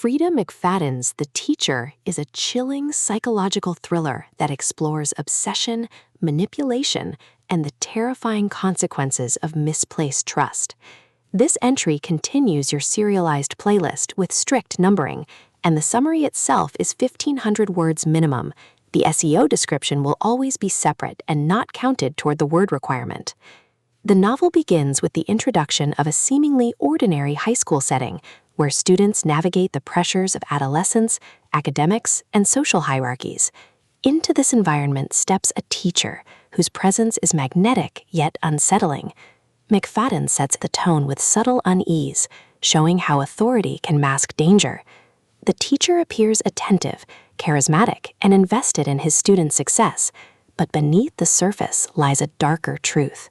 Freida McFadden's The Teacher is a chilling psychological thriller that explores obsession, manipulation, and the terrifying consequences of misplaced trust. This entry continues your serialized playlist with strict numbering, and the summary itself is 1,500 words minimum. The SEO description will always be separate and not counted toward the word requirement. The novel begins with the introduction of a seemingly ordinary high school setting, where students navigate the pressures of adolescence, academics, and social hierarchies. Into this environment steps a teacher whose presence is magnetic yet unsettling. McFadden sets the tone with subtle unease, showing how authority can mask danger. The teacher appears attentive, charismatic, and invested in his students' success, but beneath the surface lies a darker truth.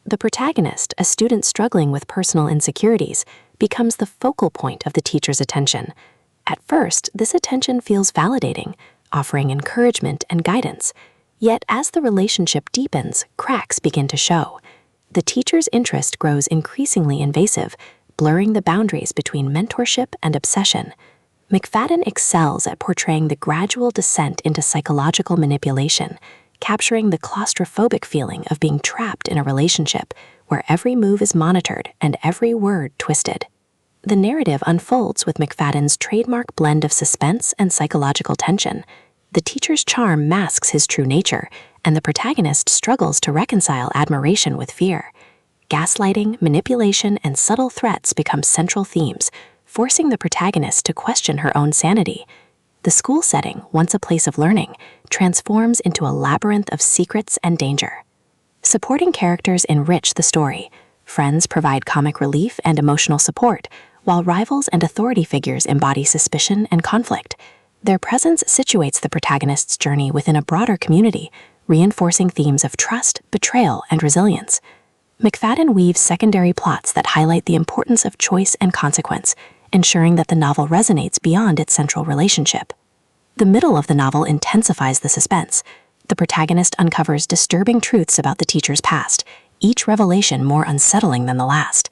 The protagonist, a student struggling with personal insecurities, becomes the focal point of the teacher's attention. At first, this attention feels validating, offering encouragement and guidance. Yet as the relationship deepens, cracks begin to show. The teacher's interest grows increasingly invasive, blurring the boundaries between mentorship and obsession. McFadden excels at portraying the gradual descent into psychological manipulation, capturing the claustrophobic feeling of being trapped in a relationship where every move is monitored and every word twisted. The narrative unfolds with McFadden's trademark blend of suspense and psychological tension. The teacher's charm masks his true nature, and the protagonist struggles to reconcile admiration with fear. Gaslighting, manipulation, and subtle threats become central themes, forcing the protagonist to question her own sanity. The school setting, once a place of learning, transforms into a labyrinth of secrets and danger. Supporting characters enrich the story. Friends provide comic relief and emotional support, while rivals and authority figures embody suspicion and conflict. Their presence situates the protagonist's journey within a broader community, reinforcing themes of trust, betrayal, and resilience. McFadden weaves secondary plots that highlight the importance of choice and consequence, ensuring that the novel resonates beyond its central relationship. The middle of the novel intensifies the suspense. The protagonist uncovers disturbing truths about the teacher's past, each revelation more unsettling than the last.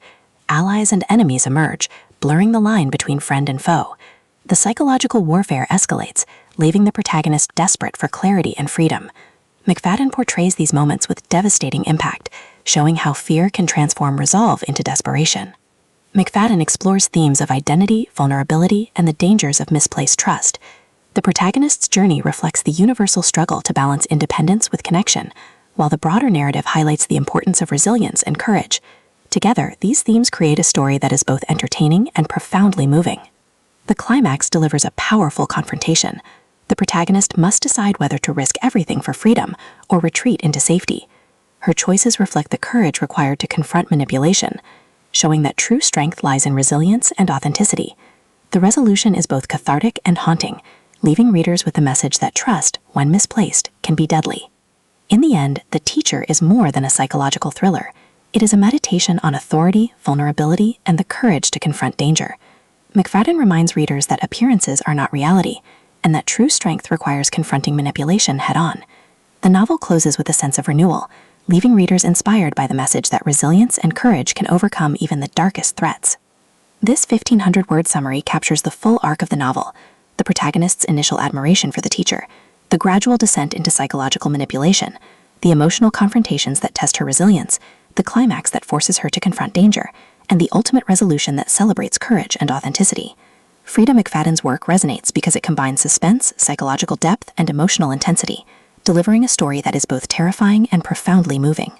Allies and enemies emerge, blurring the line between friend and foe. The psychological warfare escalates, leaving the protagonist desperate for clarity and freedom. McFadden portrays these moments with devastating impact, showing how fear can transform resolve into desperation. McFadden explores themes of identity, vulnerability, and the dangers of misplaced trust. The protagonist's journey reflects the universal struggle to balance independence with connection, while the broader narrative highlights the importance of resilience and courage. Together, these themes create a story that is both entertaining and profoundly moving. The climax delivers a powerful confrontation. The protagonist must decide whether to risk everything for freedom or retreat into safety. Her choices reflect the courage required to confront manipulation, showing that true strength lies in resilience and authenticity. The resolution is both cathartic and haunting, leaving readers with the message that trust, when misplaced, can be deadly. In the end, The Teacher is more than a psychological thriller. It is a meditation on authority, vulnerability, and the courage to confront danger. McFadden reminds readers that appearances are not reality, and that true strength requires confronting manipulation head-on. The novel closes with a sense of renewal, leaving readers inspired by the message that resilience and courage can overcome even the darkest threats. This 1,500-word summary captures the full arc of the novel: the protagonist's initial admiration for the teacher, the gradual descent into psychological manipulation, the emotional confrontations that test her resilience, the climax that forces her to confront danger, and the ultimate resolution that celebrates courage and authenticity. Freida McFadden's work resonates because it combines suspense, psychological depth, and emotional intensity, delivering a story that is both terrifying and profoundly moving.